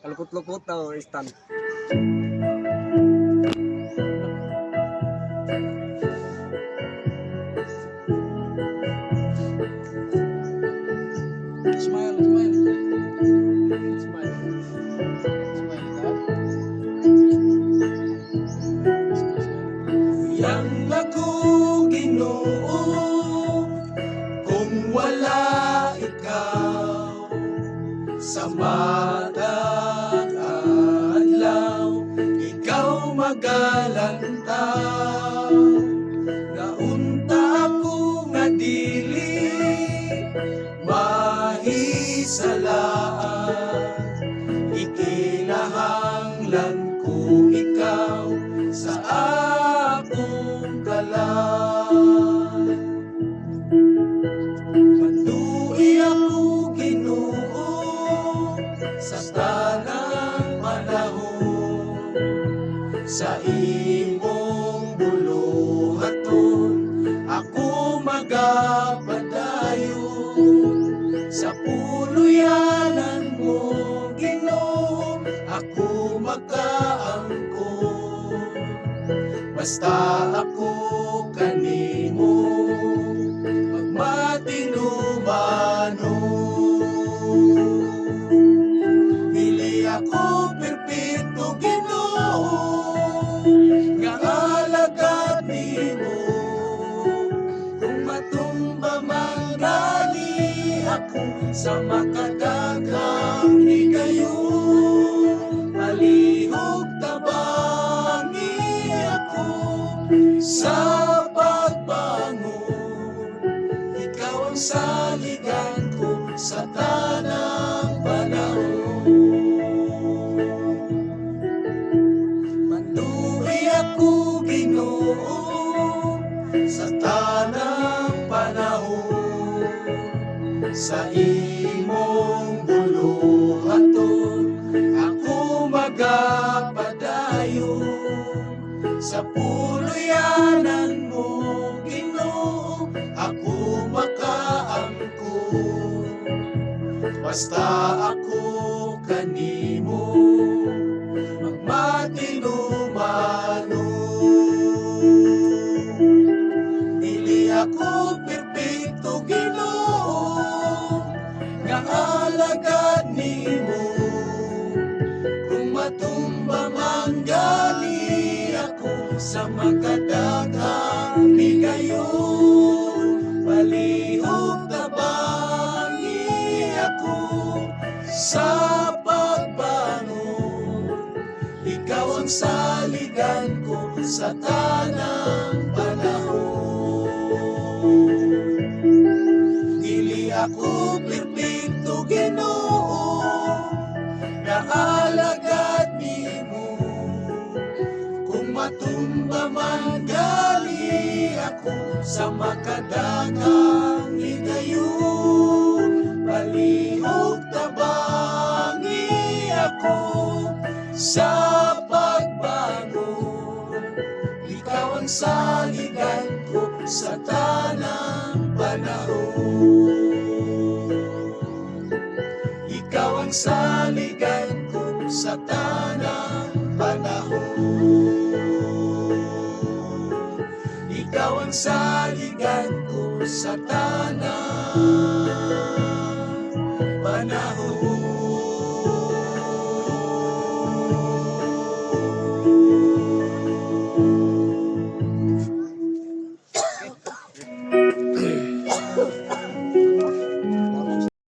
Kalukot-lukot na o stand. Smile, smile. Smile. Smile ka. Yang ako Ginoo, kung wala ikaw sa matag adlaw, ikaw magalantaw. Naunta ako nga dili mahisalaan, ikinahanglan ko ikaw sa akong kalan. Manuhi ako Ginoo sa tanang panahon, sa imong buluhaton ako magapadayon. Sa puluyanan mo Ginoo ako makaangkon, basta ako kanimo magmatinumano. Dili ako perpekto Ginoo, nga alagad nimo. Kung matumba man gani ako sa makadaghang higayon, palihog tabangi ako sa pagbangon. Ikaw ang saligan ko sa tanang panahon. Manuhi ako Ginoo sa tanang panahon, sa imong buluhaton ako magapadayon. Sa puluyanan mo Ginoo ako makaangkon, basta ako kanimo magmatinumano. Dili ako perpekto Ginoo, nga alagad nimo. Kung matumba man gani ako sa makadaghang higayon, palihog tabangi ako sa pagbangon. Ikaw ang saligan ko sa tanang panahon. Dili ako perpekto Ginoo, nga alagad nimo. Kung matumba man gali ako sa makadaghang higayon, palihog tabangi ako sa pagbangon. Ikaw ang saligan ko sa tanang panahon. Ikaw ang saligan ko sa tanang panahon. Ikaw ang saligan ko sa tanang